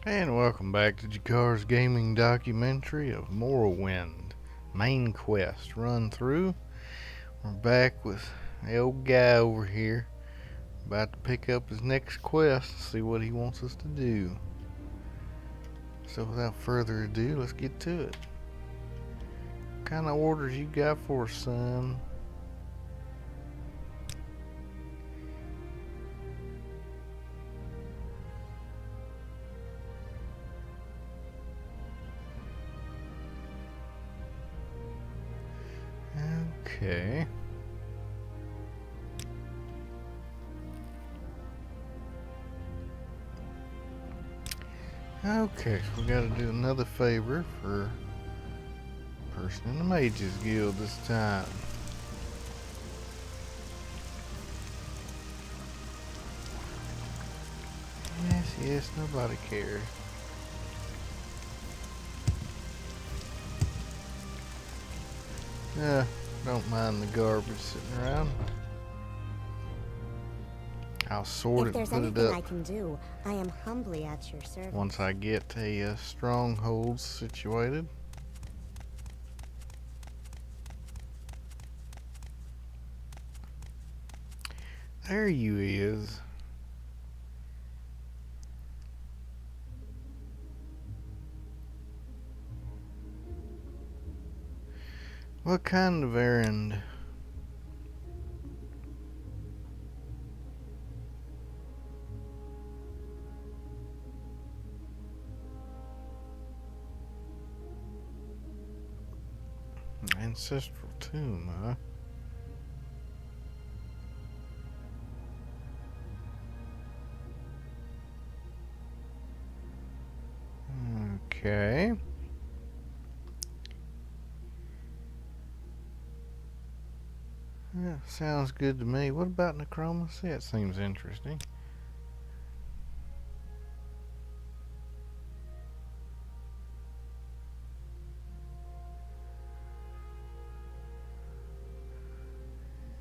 And welcome back to Jekhar's gaming documentary of Morrowind. Main quest run through. We're back with the old guy over here, about to pick up his next quest and see what he wants us to do. So without further ado, let's get to it. What kind of orders you got for us, son? Okay. Okay, so we gotta do another favor for a person in the Mages Guild this time. Yes, nobody cares. Don't mind the garbage sitting around. I'll sort it and put it up. If there's anything I can do, I am humbly at your service. Once I get a stronghold situated. There you is. What kind of errand? Ancestral tomb, huh? Okay. Yeah, sounds good to me. What about necromancy? That seems interesting.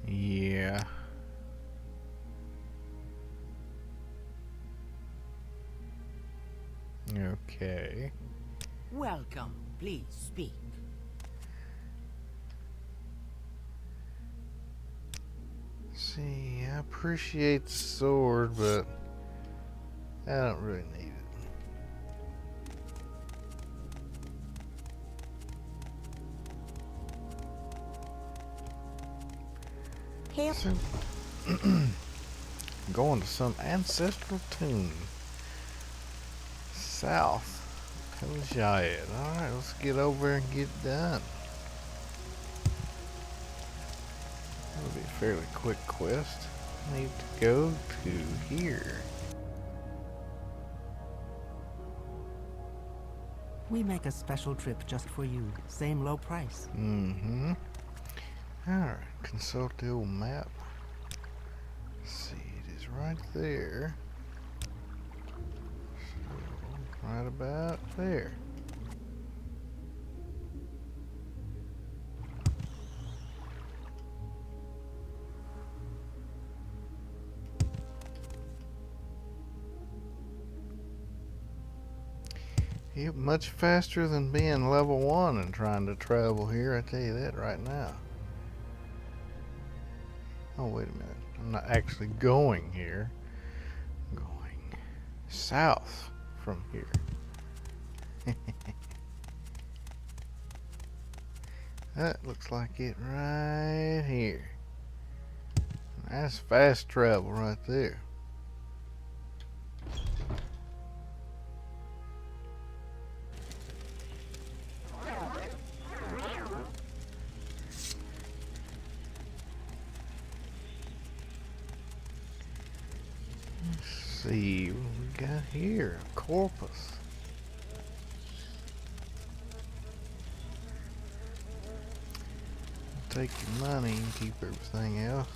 Yeah. Okay. Welcome. Please speak. See, I appreciate the sword, but I don't really need it. Hail. So, going to some ancestral tomb. South. Alright, let's get over and get done. That'll be a fairly quick quest. Need to go to here. We make a special trip just for you. Same low price. Mm-hmm. Alright, consult the old map. Let's see, it is right there. So, right about there. Yep, much faster than being level 1 and trying to travel here, I tell you that right now. Oh, wait a minute. I'm not actually going here. I'm going south from here. That looks like it right here. That's fast travel right there. See what we got here. A corpus. Take your money and keep everything else.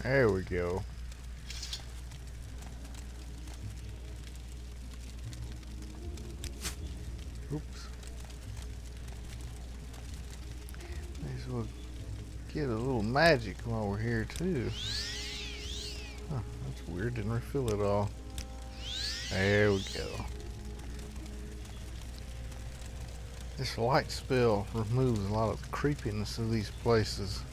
There we go. Oops. May as well get a little magic while we're here too. Huh, that's weird. Didn't refill it all. There we go. This light spell removes a lot of the creepiness of these places.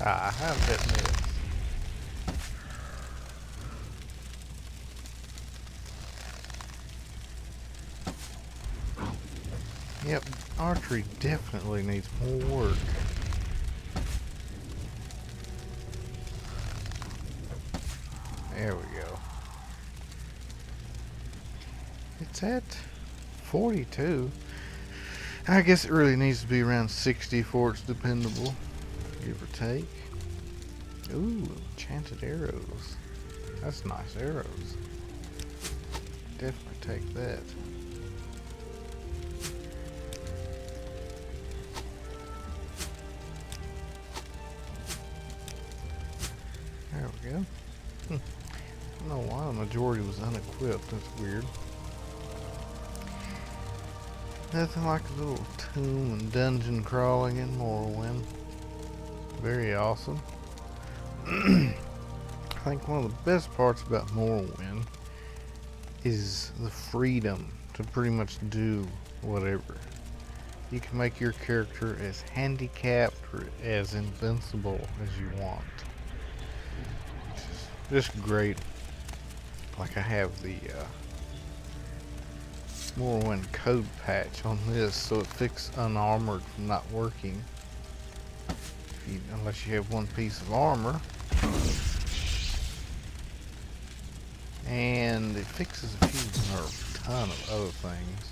Ah, how did that miss? Yep, archery definitely needs more work. There we go. It's at 42. I guess it really needs to be around 60 for it's dependable, give or take. Ooh, enchanted arrows. That's nice arrows. Definitely take that. There we go. I don't know why the majority was unequipped. That's weird. Nothing like a little tomb and dungeon crawling in Morrowind. Very awesome. I think one of the best parts about Morrowind is the freedom to pretty much do whatever. You can make your character as handicapped or as invincible as you want. Which is just great. Like I have the Morrowind code patch on this, so it fixes unarmored from not working. Unless you have one piece of armor. And it fixes a few or a ton of other things.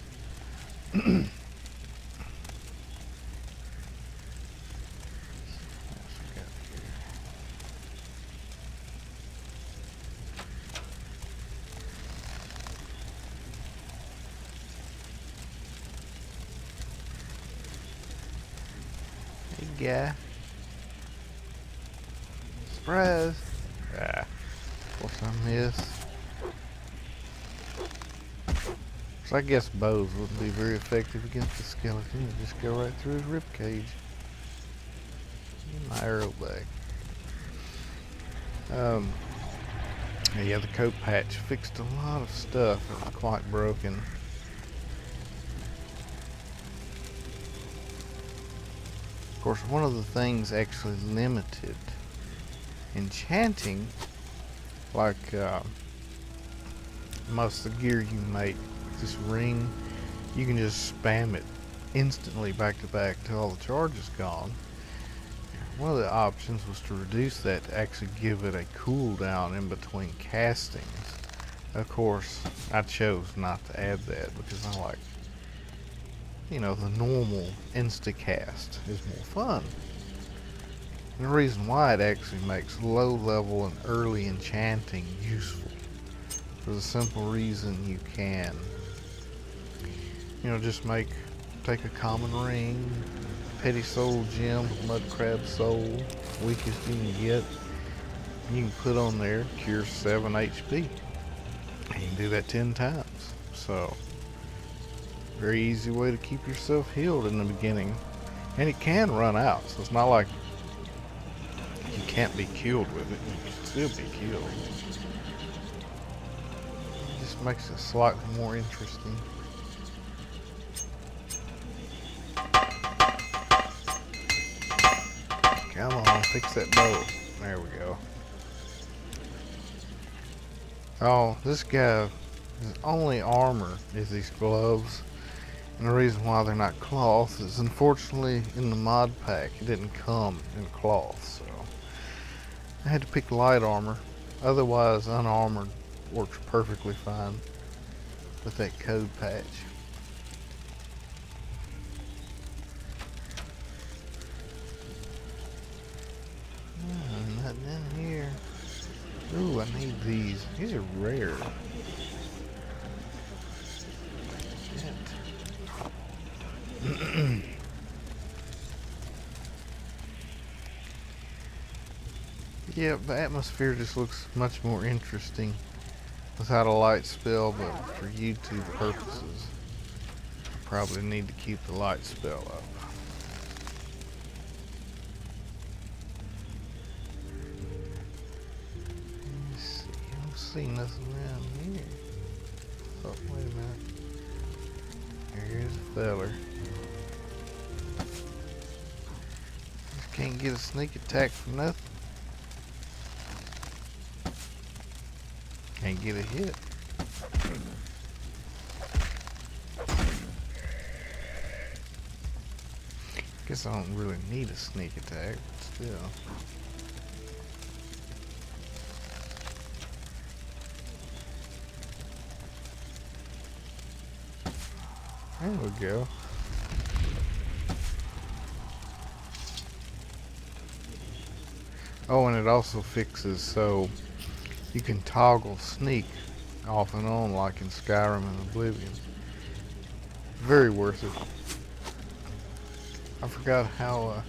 Hey guy. Surprise! Ah, of course I missed. So I guess bows wouldn't be very effective against the skeleton. You'd just go right through his ribcage. Get my arrow back. Yeah, the coat patch fixed a lot of stuff that was quite broken. Of course, one of the things actually limited enchanting, like most of the gear you make. This ring, you can just spam it instantly back to back till all the charge is gone. One of the options was to reduce that to actually give it a cooldown in between castings. Of course, I chose not to add that because I like, the normal insta-cast is more fun. And the reason why it actually makes low level and early enchanting useful. For the simple reason you can, just take a common ring, petty soul gem, mud crab soul, weakest you can get. You can put on there, cure 7 HP. And you can do that 10 times. So, very easy way to keep yourself healed in the beginning. And it can run out, so it's not like you can't be killed with it. You can still be killed. It just makes it slightly more interesting. Come on, fix that bow. There we go. Oh, this guy, his only armor is these gloves. And the reason why they're not cloth is unfortunately in the mod pack it didn't come in cloth, so I had to pick light armor. Otherwise unarmored works perfectly fine with that code patch. Nothing in here. Ooh, I need these. These are rare. Yeah, the atmosphere just looks much more interesting without a light spell, but for YouTube purposes, probably need to keep the light spell up. Let's see, I don't see nothing around here. Oh, wait a minute. Here's a feller. Just can't get a sneak attack for nothing. Can't get a hit. Guess I don't really need a sneak attack, but still. There we go. Oh, and it also fixes so you can toggle sneak off and on like in Skyrim and Oblivion. Very worth it. I forgot how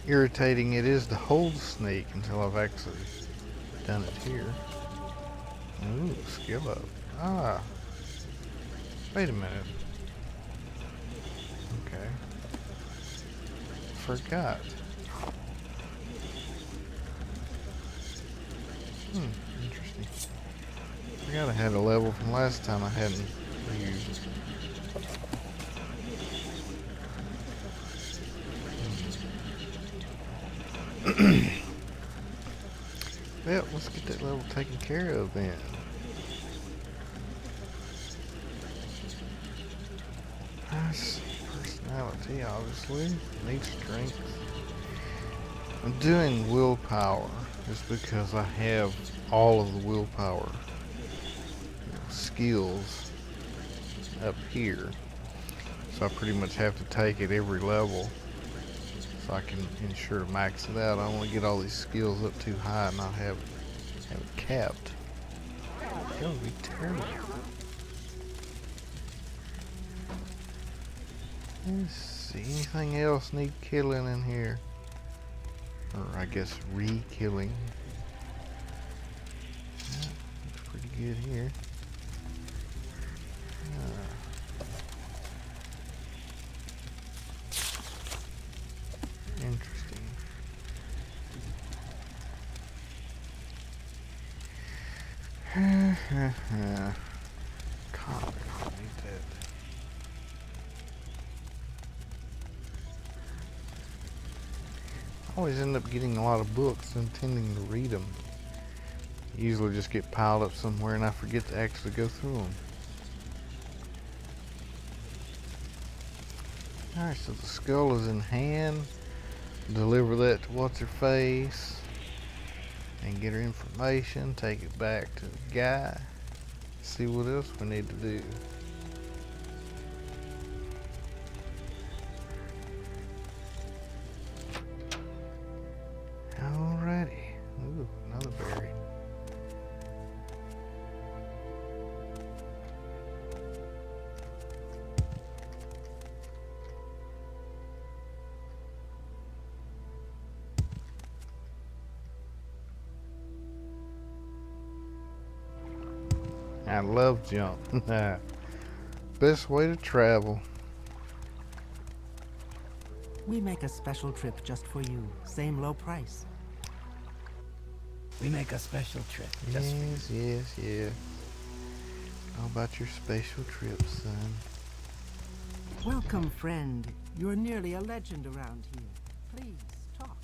irritating it is to hold sneak until I've actually done it here. Ooh, skill up. Ah. Wait a minute. Okay. Forgot. Interesting. Forgot I had a level from last time I hadn't used. Well, let's get that level taken care of then. Nice personality, obviously. Need strength. I'm doing willpower just because I have all of the willpower skills up here. So I pretty much have to take it every level so I can ensure to max it out. I don't want to get all these skills up too high and not have it capped. That would be terrible. Let's see, anything else need killing in here? Or I guess re-killing. Yeah, looks pretty good here. Interesting. Copy, need that. I always end up getting a lot of books intending to read them. Usually just get piled up somewhere and I forget to actually go through them. Alright, so the skull is in hand. Deliver that to what's-her-face. And get her information. Take it back to the guy. See what else we need to do. Alrighty. Ooh, another berry. I love jump. Best way to travel. We make a special trip just for you. Same low price. We make a special trip just for you. Yes. How about your special trip, son? Welcome, friend. You're nearly a legend around here. Please, talk.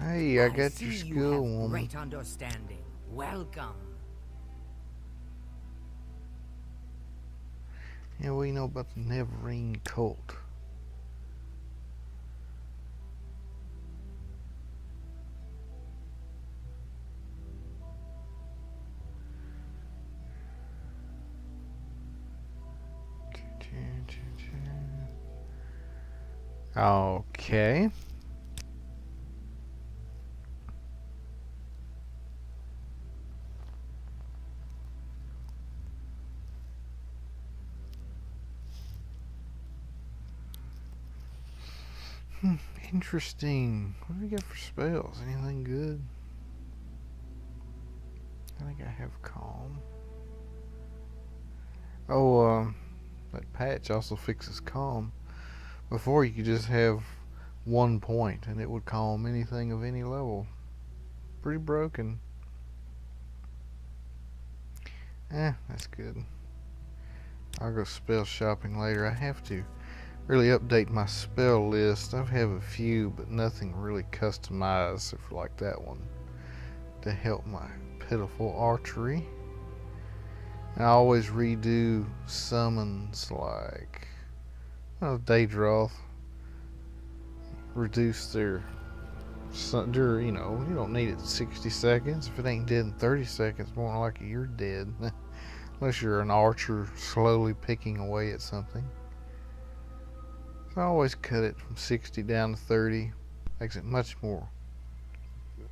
Hey, I got see your you skill, have woman. great understanding. Welcome. Yeah, what do you know about the Neverine cult? Okay. Interesting. What do we get for spells? Anything good? I think I have calm. Oh, that patch also fixes calm. Before you could just have 1 point and it would calm anything of any level. Pretty broken. That's good. I'll go spell shopping later. I have to really update my spell list. I have a few, but nothing really customized except for like that one to help my pitiful archery. And I always redo summons like Daedroth. Reduce their you don't need it 60 seconds. If it ain't dead in 30 seconds, more than likely you're dead. Unless you're an archer slowly picking away at something. So I always cut it from 60 down to 30. Makes it much more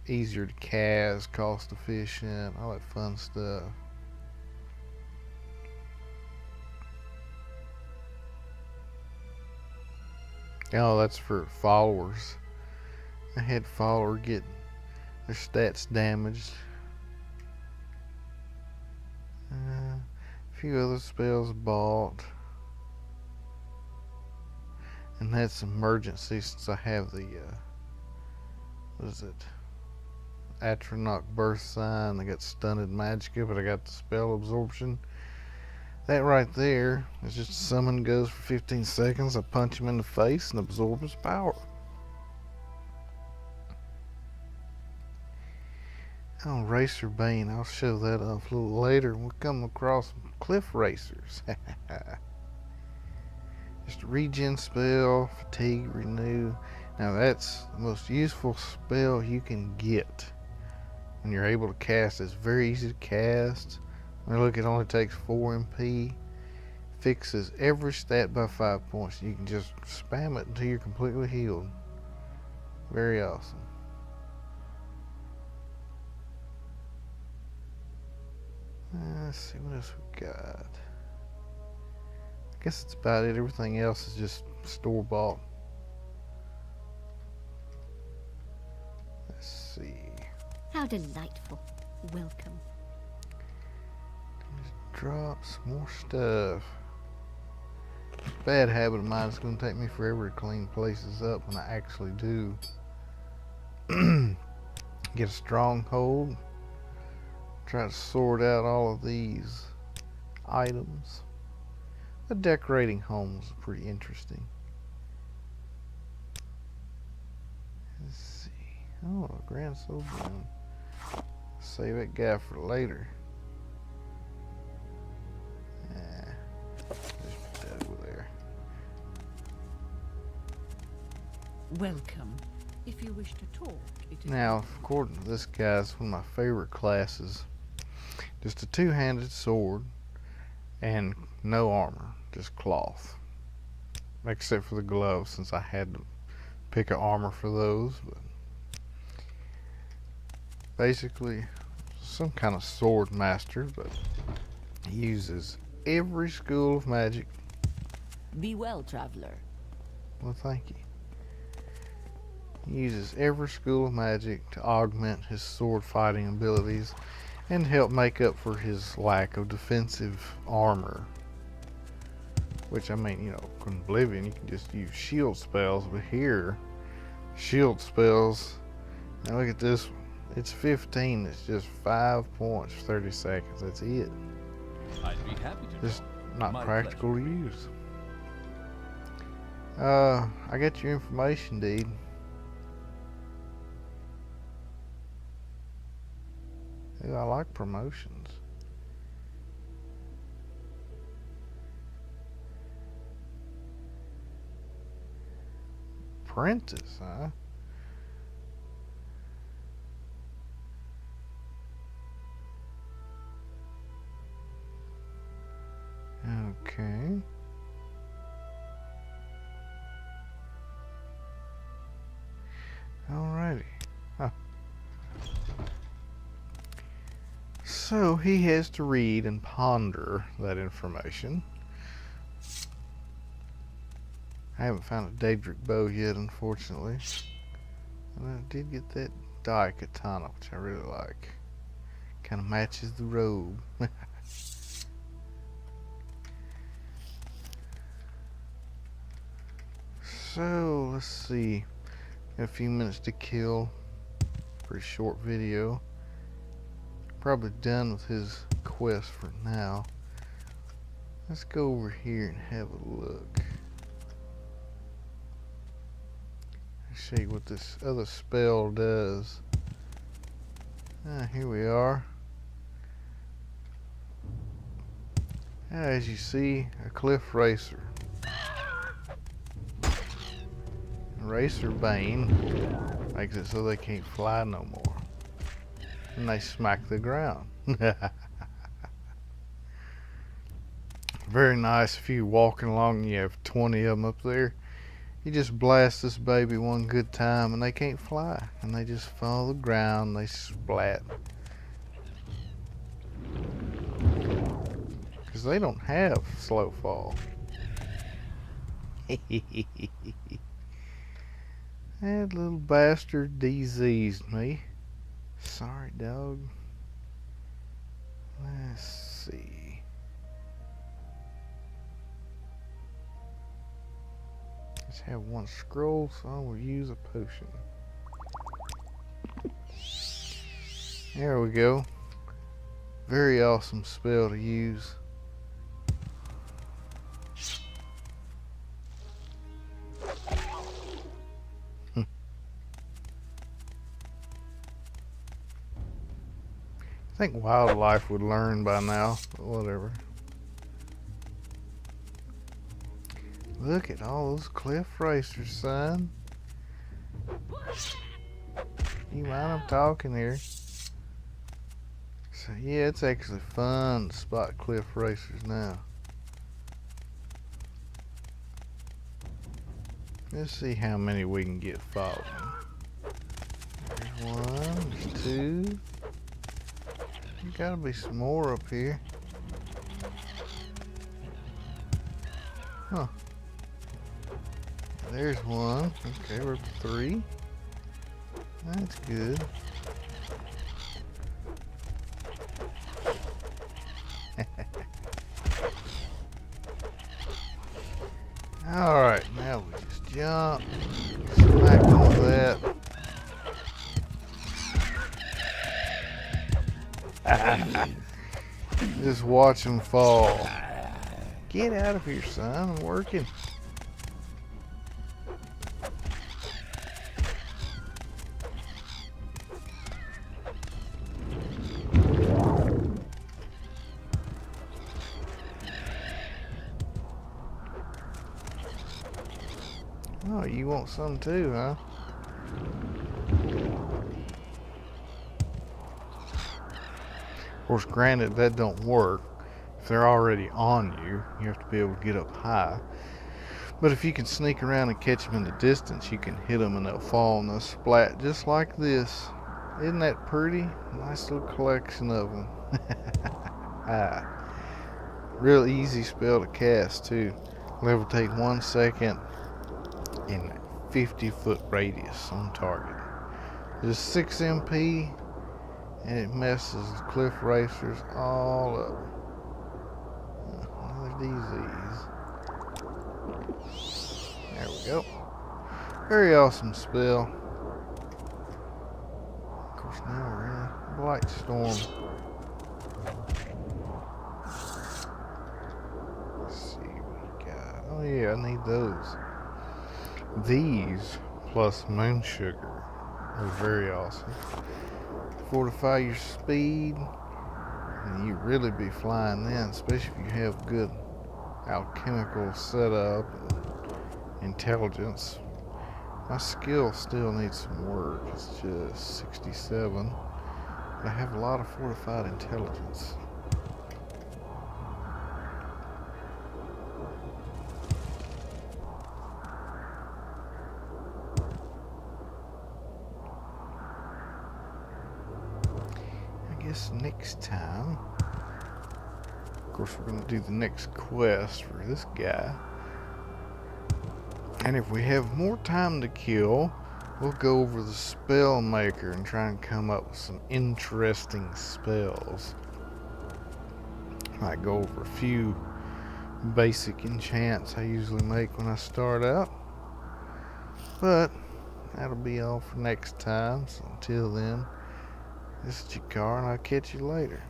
easier to cast, cost efficient, all that fun stuff. Oh, that's for followers. I had follower get their stats damaged. A few other spells bought. And that's emergency since I have the, what is it? Atronach Birth Sign. I got Stunted Magicka, but I got the spell absorption. That right there is just summon goes for 15 seconds. I punch him in the face and absorb his power. Oh, Racer Bane. I'll show that off a little later. We'll come across some Cliff Racers. Just a regen spell, fatigue, renew. Now that's the most useful spell you can get when you're able to cast. It's very easy to cast. When you look, it only takes 4 MP. Fixes every stat by 5 points. You can just spam it until you're completely healed. Very awesome. Let's see what else we got. I guess that's about it. Everything else is just store-bought. Let's see. How delightful. Welcome. Just drop some more stuff. Bad habit of mine. It's going to take me forever to clean places up when I actually do. Get a stronghold. Try to sort out all of these items. But decorating homes is pretty interesting. Let's see. Oh, a Grand Sojourn. Save that guy for later. Just put that over there. Welcome. If you wish to talk, it is Now, according to this guy, it's one of my favorite classes. Just a two-handed sword and no armor, just cloth. Except for the gloves, since I had to pick an armor for those. But basically, some kind of sword master, but he uses every school of magic. Be well, traveler. Well, thank you. He uses every school of magic to augment his sword fighting abilities and help make up for his lack of defensive armor. Which, I mean, in Oblivion, you can just use shield spells, but here, shield spells, now look at this one. It's 15, it's just 5 points for 30 seconds, that's it. I'd be happy to. Just not My practical to use. I got your information, dude. Ooh, I like promotions. Apprentice, huh? Okay. Alrighty. Huh. So he has to read and ponder that information. I haven't found a Daedric bow yet, unfortunately. And I did get that die katana, which I really like. Kind of matches the robe. So, let's see. Got a few minutes to kill. Pretty short video. Probably done with his quest for now. Let's go over here and have a look. Let's see what this other spell does. Here we are. As you see, a cliff racer. Racer Bane makes it so they can't fly no more. And they smack the ground. Very nice. If you're walking along and you have 20 of them up there, you just blast this baby one good time and they can't fly. And they just fall to the ground, they splat. Because they don't have slow fall. That little bastard diseased me. Sorry, dog. Let's see. Let's have one scroll, so I will use a potion. There we go. Very awesome spell to use. I think wildlife would learn by now, but whatever. Look at all those cliff racers, son. You mind I'm talking here? So yeah, it's actually fun to spot cliff racers now. Let's see how many we can get following. There's one, there's two. There's gotta be some more up here. Huh. There's one. Okay, we're up to 3. That's good. Alright, now we just jump. Smack them with that. Just watch them fall. Get out of here, son. I'm working. Oh, you want some too, huh? Of course, granted, that don't work. If they're already on you, you have to be able to get up high. But if you can sneak around and catch them in the distance, you can hit them and they'll fall and they'll splat just like this. Isn't that pretty? Nice little collection of them. Real easy spell to cast too. Level take 1 second in 50-foot radius on target. Just 6 MP and it messes the cliff racers all up. Another disease. There we go. Very awesome spell. Of course, now we're in a blight storm. Let's see what we got. Oh yeah, I need those. These plus moon sugar are very awesome. Fortify your speed, and you really be flying then, especially if you have good alchemical setup and intelligence. My skill still needs some work. It's just 67, but I have a lot of fortified intelligence. Next time, of course, we're going to do the next quest for this guy. And if we have more time to kill, we'll go over the spell maker and try and come up with some interesting spells. Might go over a few basic enchants I usually make when I start out. But that'll be all for next time. So until then, this is Jekhar and I'll catch you later.